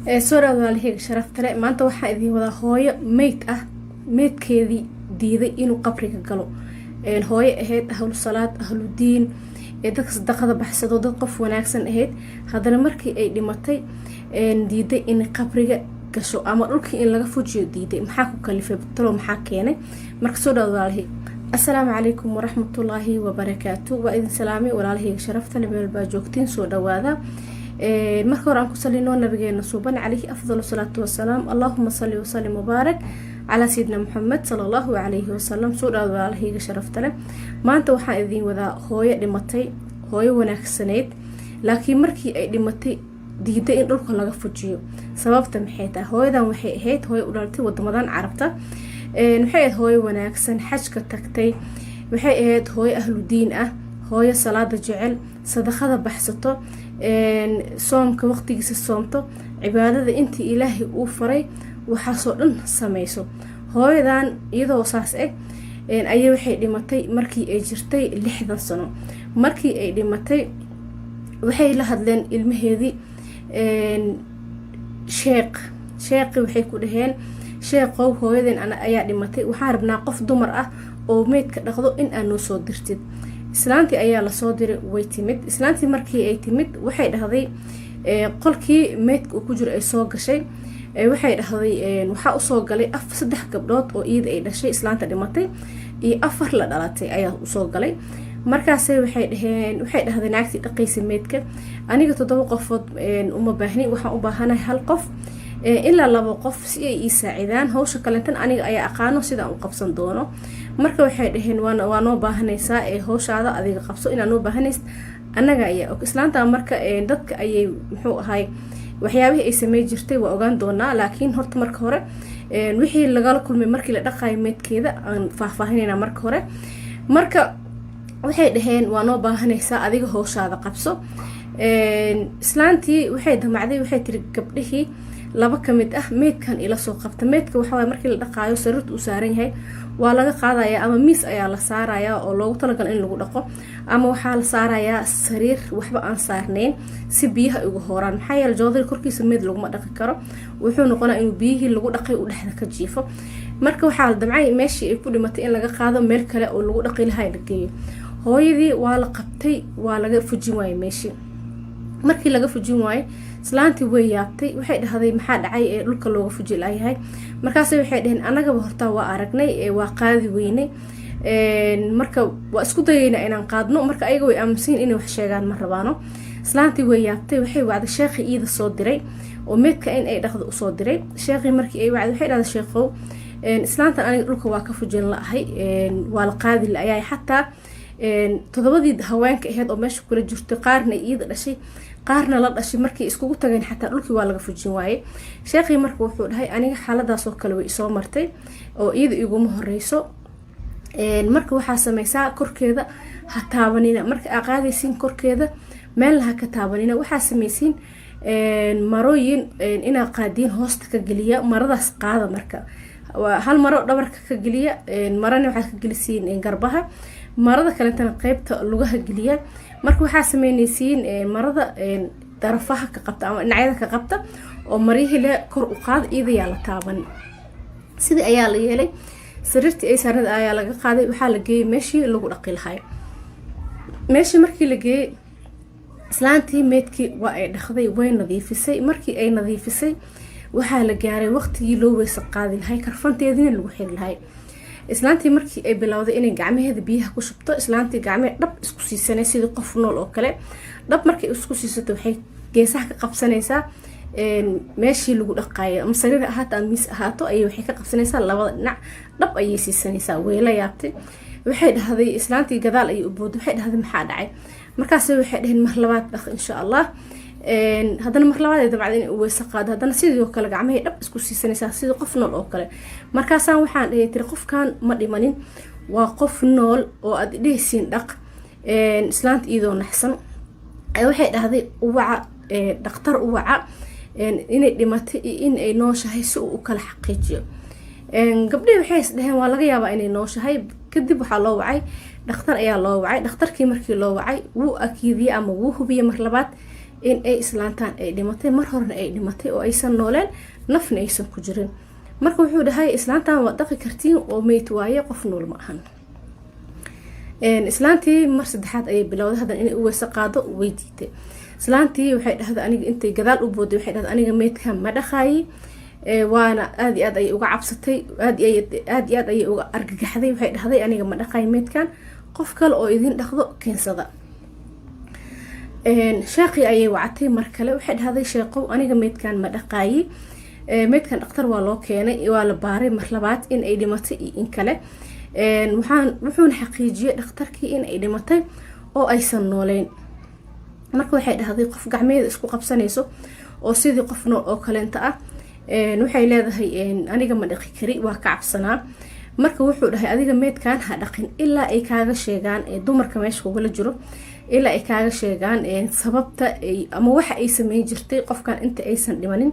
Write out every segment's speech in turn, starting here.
soo walaalahayga sharafta leh maanta waxaa idin wadaa hooyo meyd ah meydkeedii diiday inuu qabriga galo hooyo ahayd ahlu salaad ahlu diin dadka sadaqada baxsado dad qof wanaagsan ahayd haddana markii ay dhimatay diiday in qabriga gasho ama dhulkii in laga fujiyo diiday maxaa ku kalifay talo maxaa keenay marka soo dhawaad walaalahayga assalaamu calaykum waraxmatullaahi wabarakaatu waa idin salaamay walaalahayga sharafta leh meel baa joogtiin soo dhawaada marka hore aan ku salino nabigeena suuban calayhi afdalu salaatu wasalaam allahuma salli wasallim mubaarak calaa sayidina maxamed sala allahu calayhi wasalam soo dhawaad walaalahayga sharafta leh maanta waxaan idin wadaa hooyo dhimatay hooyo wanaagsaneyd laakiin markii ay dhimatay diiday in dhulka laga fujiyo sababta maxay tahay hooyadan waxay ahayd hooyo u dhalatay wadamadan carabta waxay ahayd hooyo wanaagsan xajka tagtay waxay ahayd hooyo ahlu diin ah hooyo salaada jecel sadaqada baxsato soomka waqtigiisa soomto cibaadada intii ilaahay uu faray waxaasoo dhan samayso hooyadan iyadoo saas ayay waxay dhimatay markii ay jirtay 60 sano markii ay dhimatay waxay la hadleen ilmaheedii sheekhi waxay ku dhaheen sheekhow hooyadan ayaa dhimatay waxaan rabnaa qof dumar ah oo meydka dhaqdo in aad noo soo dirtid islaantii ayaa lasoo diray way timid islaantii markii ay timid waxay dhahday qolkii meydka uu ku jiro ay soo gashay waxay dhahday waxaa usoo galay 3 gabdhood oo iyada ay dhashay islaanta dhimatay iyo 4 la dhalatay ayaa usoo galay markaasay waxay dhahday naagtii dhaqaysa meydka aniga 7 qofood uma baahni waxaan u baahanahay hal qof ilaa 2 qof si ay ii saacidaan hawsha kalentan aniga ayaa aqaano sidaan u qabsan doono marka waxay dhaheen waa noo baahanaysaa hawshaada adiga qabso inaa noo baahanaysid annaga ayaa og islaanta marka dadka ayay muxuu ahay waxyaabihii ay samey jirtay waa ogaan doonaa laakiin horta marka hore wixii lagala kulmay markii la dhaqayo meydkeeda aan faahfaahinayna marka hore marka waxay dhaheen waa noo baahanaysaa adiga hawshaada qabso islaantii waxay damacday waxay tiri gabdhihii 2 kamid ah meydkan ila soo qabta meydka waxa way markii la dhaqaayo sariirta uu saaran yahay waa laga qaadayaa ama miis ayaa la saarayaa oo loogu talagalay in lagu dhaqo ama waxaa la saarayaa sariir waxba aan saarnayn si biyaha ugu hooraan maxaa yeelay joodari korkiisa meyd laguma dhaqi karo wuxuu noqonaa inuu biyihii lagu dhaqay uu dhexda ka jiifo marka waxaa la damcay meeshii ay ku dhimatay in laga qaado meel kale oo lagu dhaqi lahaa la geeyo hooyadii waa la qabtay waa laga fujin waayay meeshii markii laga fujin waayay islaantii way yaabtay waxay dhahday maxaa dhacay ee dhulka looga fuji laayahay markaas waxay dhaheen anagaba horta waa aragnay waa qaadi weynay marka waa isku dayayna inaan qaadno marka ayaga way aaminsan inay wax sheegaan ma rabaano islaantii way yaabtay waxay wacday sheekhi iida soo diray oo meedka in ay dhaqdo u soo diray sheekhi markii ay wacday waxay dhahday sheekhow islaantan aniga dhulka waa ka fujin laahay waa la qaadi laayahay xataa 7 haweenka ahayd oo meesha kula jirtay qaarna iyada dhashay qaarna la dhashay markii iskugu tageen xataa dhulkii waa laga fujin waayay sheekhi marka wuxuu dhahay aniga xaaladaas oo kale way soo martay oo iyada iguma horeyso marka waxaa samaysaa korkeeda ha taabanina marka aad qaadaysiin korkeeda meel ha ka taabanina waxaa samaysiin marooyin inaad qaadiin hoosta ka geliya maradaas qaada marka hal maro dhabarka ka geliya marana waxaad ka gelisiin garbaha marada kalentana qaybta lugaha geliya marka waxaa sameynaysiin marada darafaha ka qabta ama dhinacyada ka qabta oo marihii le kor u qaad iidayaa la taaban sidii ayaa la yeelay sariirtii ay saarnada ayaa laga qaaday waxaa la geeyay meeshii lagu dhaqi lahay meeshii markii la geeyay islaantii meydkii waa ay dhaqday way nadiifisay markii ay nadiifisay waxaa la gaaray waqtigii loo weysa qaadi lahay karfanteedina lagu xiri lahay islaantii markii ay bilowday inay gacmaheeda biyaha ku shubto islaantii gacmaheeda dhab isku siisanay sidii qof nool oo kale dhab markay isku siisato waxay geesaha ka qabsanaysaa meeshii lagu dhaqaayo ama sariir ahaato ama miis ahaato ayay waxay ka qabsanaysaa labada dhinac dhab ayay siisanaysaa weela yaabtay waxay dhahday islaantii gadaal ayay u booday waxay dhahday maxaa dhacay markaas waxay dhaheen mar labaad dhaq insha Allah haddana mar labaad ay dabacday in uu weysa qaado haddana sidoo kale gacmahay dhab isku siisanaysaa sidii qof nool oo kale markaasaan waxaan dhahay tiri qofkan ma dhimanin waa qof nool oo aad dhehaysiin dhaq islaanta iyadoo naxsan waxay dhahday uwaca dhaqtar uwaca inay dhimatay iyo in ay nooshahay si uu u kala xaqiijiyo gabdhihii waxay is dhaheen waa laga yaabaa inay nooshahay kadib waxaa loo wacay dhakhtar ayaa loo wacay dhakhtarkii markii loo wacay wuu akiidiyey ama wuu hubiyey mar labaad in ay islaantaan ay dhimatay mar horena ay dhimatay oo aysan nooleen nafna aysan ku jirin. marka wuxuu dhahay islaantaan waa dhaqi kartiin oo meyd waaye qof nool ma ahan. islaantii mar saddexaad ayay bilowday hadan inay u weyse qaado way diiday. islaantii waxay dhahday aniga intay gadaal u booday waxay dhahday aniga meydka ma dhaqaayi. waana aad iyo aad ayay uga cabsatay, aad iyo aad ayay uga argagaxday. waxay dhahday aniga ma dhaqaayi meydkan, qof kale oo idin dhaqdo keensada. sheekhi ayay wacatay mar kale waxay dhahday sheeqow aniga meydkan ma dhaqaayi, meydkan dhaqtar waa loo keenay, waa la baaray mar labaad in ay dhimatay iyo in kale. wuxuuna xaqiijiyay dhakhtarkii in ay dhimatay oo aysan nooleyn. marka waxay dhahday qof gacmeeda isku qabsanayso oo sidii qof nool oo kaleenta ah. waxay leedahay aniga ma dhaqi kari, waa ka cabsanaa. marka wuxuu dhahay adiga meydkan ha dhaqin ilaa ay kaaga sheegaan dumarka meesha kugala jiro, ilaa ay kaaga sheegaan sababta ama waxa ay sameyn jirtay qofkan inta aysan dhimanin,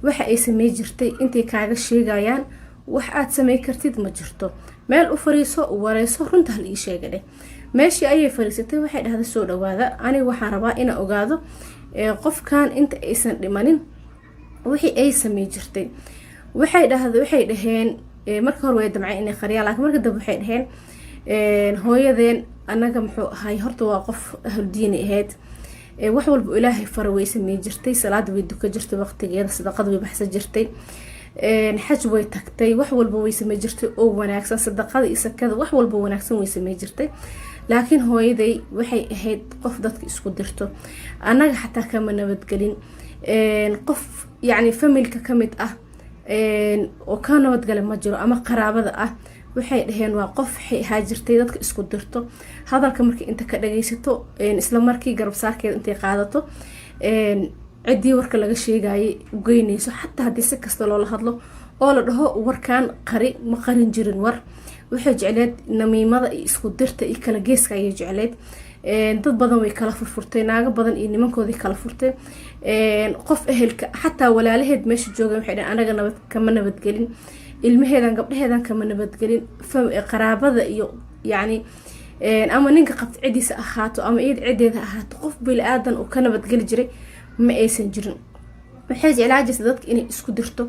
waxa ay sameyn jirtay intay kaaga sheegayaan. wax aad sameyn kartid ma jirto, meel u fariiso wareyso runta hal ii sheega dheh. meeshii ayay fariisatay waxay dhahday soo dhawaada, aniga waxaan rabaa inaan ogaado qofkan inta aysan dhimanin wixii ay sameyn jirtay. waxay dhaheen marka hore way damcay inay qariyaan, laakiin marka dambe waxay dhaheen hooyadeen anaga muxuu ahay horta waa qof ahludiini ahayd, wax walba ilaahay fara way sameyn jirtay, salaada way duka jirtay waqtigeeda, sadaqada way baxsan jirtay, xaj way tagtay, wax walba way sameyn jirtay oo wanaagsan, sadaqada iyo sakada wax walba wanaagsan way sameyn jirtay. laakiin hooyaday waxay ahayd qof dadka isku dirto, anaga xataa kama nabadgelin. qof yacni familka ka mid ah oo ka nabadgala ma jiro ama qaraabada ah. waxay dhaheen waa qof ahaa jirtay dadka isku dirto, hadalka markii inta ka dhagaysato isla markii garabsaarkeeda intay qaadato ciddii warka laga sheegayay ugeynayso, xataa haddii si kasta loola hadlo oo la dhaho warkan qari ma qarin jirin war. waxay jecleed namiimada iyo isku dirta iyo kala geeska ayay jecleed. dad badan way kala furfurtay, naago badan iyo nimankoodii kala furtay. qof ehelka xataa walaalaheed meesha jooga waxay dhaheen anaga kama nabadgelin, ilmaheedan gabdhaheedan kama nabadgelin, qaraabada iyo yacni ama ninka qabta cidiisa ahaato ama iyad cideeda ahaato qof bili aadan oo ka nabadgeli jiray ma aysan jirin. waxay jeclaa jirtay dadka inay isku dirto,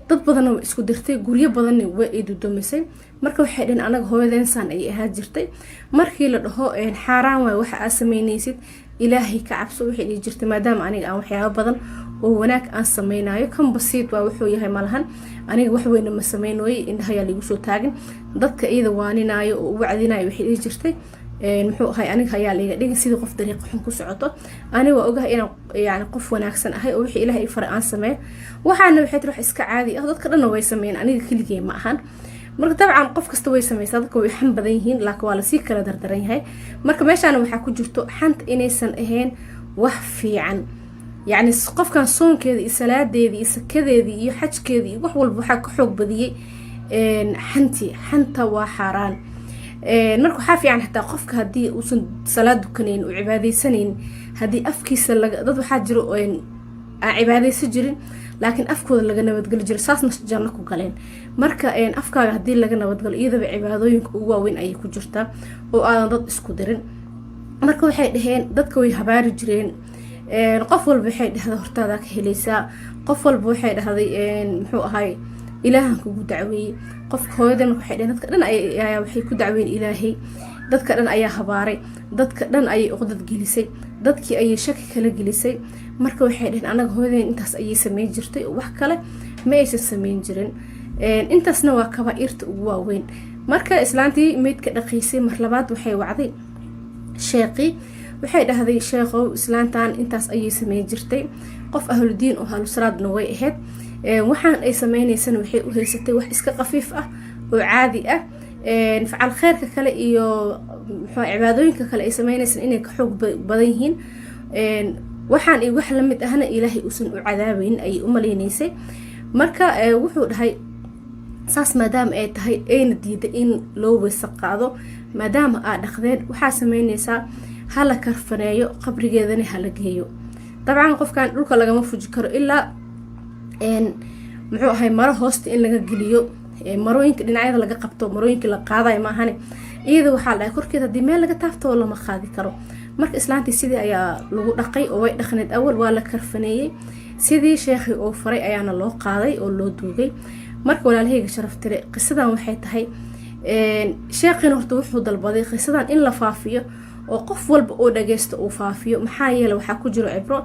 dad badanna way isku dirtay, guryo badanna way ay dudumisay. marka waxay dhaheen anaga hooyadeen saan ayay ahaa jirtay. markii la dhaho xaaraan waay waxa aad sameynaysid, ilaahay ka cabso waxay dhihi jirtay, maadaama aniga aan waxyaabo badan oo wanaag aan sameynayo, kan basiid waa wuxuu yahay malahan, aniga wax weyna ma sameynooye, indhahayaa liigu soo taagin. dadka iyada waaninaayo oo u wacdinayo waxay dhihi jirtay muxuu ahay aniga ayaa layga dhigin sidii qof dariiqa xun ku socoto. aniga waa ogahay inaan yani qof wanaagsan ahay oo wixii ilaahay fara aan sameeyo. waxaana waxay tiri wax iska caadi ah, dadka dhanna way sameeyeen, aniga keligay ma ahan. marka dabcan qof kasta way sameysaa, dadka way xan badan yihiin, laakiin waa lasii kala dardaran yahay. marka meeshaana waxaa ku jirto xanta inaysan ahayn wax fiican. yacni qofkan soonkeeda iyo salaadeedii iyo sakadeedii iyo xajkeedii iyo wax walba waxaa ka xoog badiyey xanta waa xaaraan. marka waxaa fiican xataa qofka haddii uusan salaad dukanayn oo cibaadeysaneyn, haddii afkiisa dad waxaa jiro aan cibaadeysan jirin laakiin afkooda laga nabadgeli jiro, saasna janno ku galeen. marka afkaaga haddii laga nabadgalo iyadaba cibaadooyinka ugu waaweyn ayay ku jirtaa oo aadan dad isku dirin. marka waxay dhaheen dadka way habaari jireen, qof walba waxay dhahday hortaada ka helaysaa, qof walba waxay dhahday muxuu ahay ilaahan kugu dacweeyey. qofka hooyadan waxay dhaheen dadka dhan ayaa waxay ku dacweyn ilaahay, dadka dhan ayaa habaaray, dadka dhan ayay uqdad gelisay, dadkii ayay shaki kala gelisay. marka waxay dhaheen anaga hooyadan intaas ayay sameyn jirtay oo wax kale ma aysan sameyn jirin. intaasna waa kabaairta ugu waaweyn. marka islaantii meydka dhaqiysay mar labaad waxay wacday sheeqii, waxay dhahday sheeqow islaantan intaas ayay sameyn jirtay, qof ahludiin oo ahlusalaadna way ahayd. waxaan ay sameynaysana waxay u haysatay wax iska qafiif ah oo caadi ah. facal kheyrka kale iyo cibaadooyinka kale ay sameynaysan inay ka xoog badan yihiin. waxaan ay wax lamid ahna ilaahay uusan u cadaabeyn ayay u maleynaysay. marka wuxuu dhahay saas maadaama ay tahay ayna diiday in loo weysa qaado, maadaama aad dhaqdeen waxaa sameynaysaa hala karfaneeyo, qabrigeedana hala geeyo. dabcan qofkan dhulka lagama fuji karo ilaa muxuu ahay maro hoosta in laga geliyo, marooyinka dhinacyada laga qabto, marooyinka la qaadayo maahane iyada waxaa la dhahay korkeeda haddii meel laga taafto lama qaadi karo. marka islaantii sidii ayaa lagu dhaqay oo way dhaqneed awal waa la karfaneeyey sidii sheekhi oo faray ayaana loo qaaday oo loo duugay marka walaalahayga sharafta leh qisadan waxay tahay sheekhin horta wuxuu dalbaday qisadan in la faafiyo oo qof walba oo dhageysto uu faafiyo maxaa yeelay waxaa ku jiro cibro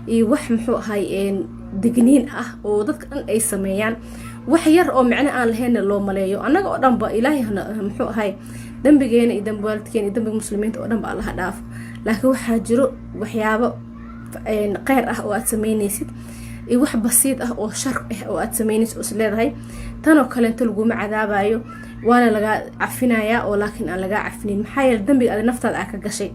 iyo wax muxuu ahay digniin ah oo dadka dhan ay sameeyaan wax yar oo macna aan lahayn loo maleeyo anaga oo dhanba ilaahay muxuu ahay dambigeena iyo dambi waalidkeena iyo dambiga muslimiinta oo dhanba Allah dhaaf laakiin waxaa jiro waxyaabo qeyr ah oo aad sameynaysid iyo wax basiid ah oo shar ah oo aad sameynaysid oo leedahay tan oo kale inta lagu macadaabayo waana laga cafinayaa oo laakiin aan laga cafinin maxaa yeelay dambiga aad naftaada ka gashay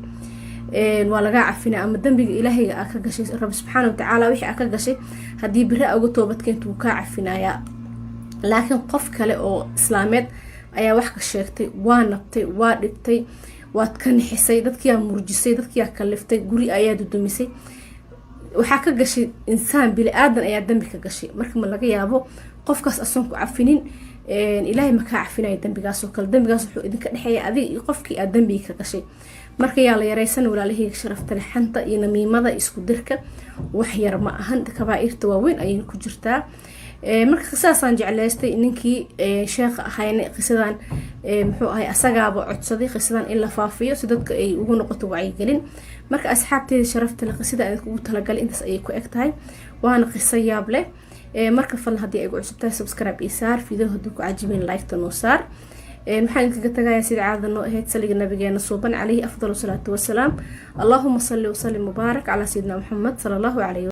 waa laga cafinaa ama dambiga ilaahay aad ka gashay Rabbi subhanahu wa ta'ala wixii aad ka gashay hadii biri ugu toobad keento ka cafinayaa laakiin qof kale oo islaameed ayaa wax ka sheegtay waa nabtay waa dhibtay waad ka nixisay dadkii aad murjisay dadkii aad kaliftay guri ayaa dudumisay waxaa ka gashay insaan bili aadan ayaa dambi ka gashay marka ma laga yaabo qofkaas asoon ku cafinin ilaahay ma ka cafinayo dambigaas oo kale dambigaas wuxuu idinka dhaxeeyaa adiga iyo qofkii aad dambiga ka gashay marka yaa la yareysan walaalahayga sharafta leh xanta iyo namiimada isku dirka wax yar ma ahan kabaa'irta waaweyn ayay ku jirtaa marka qisaasaan jecleystay ninkii sheekh ahayna qisadan muxuu ahay asagaaba codsaday qisadan in la faafiyo si dadka ay ugu noqoto wacyigelin marka asxaabteeda sharafta leh qisada ay ugu talagalay intaas ayay ku egtahay waana qiso yaab leh marka fadlan haddii ay ugu cusubtahay subscribe iyo saar video haddii ku cajibin like-ta noo saar waxaan idinkaga tagayaa sida caadada noo ahayd saliga nabigeena suuban calayhi afdalu salaatu wasalaam allahuma salli wa sallim mubaarak calaa sayidina muxamed sala allahu calayhi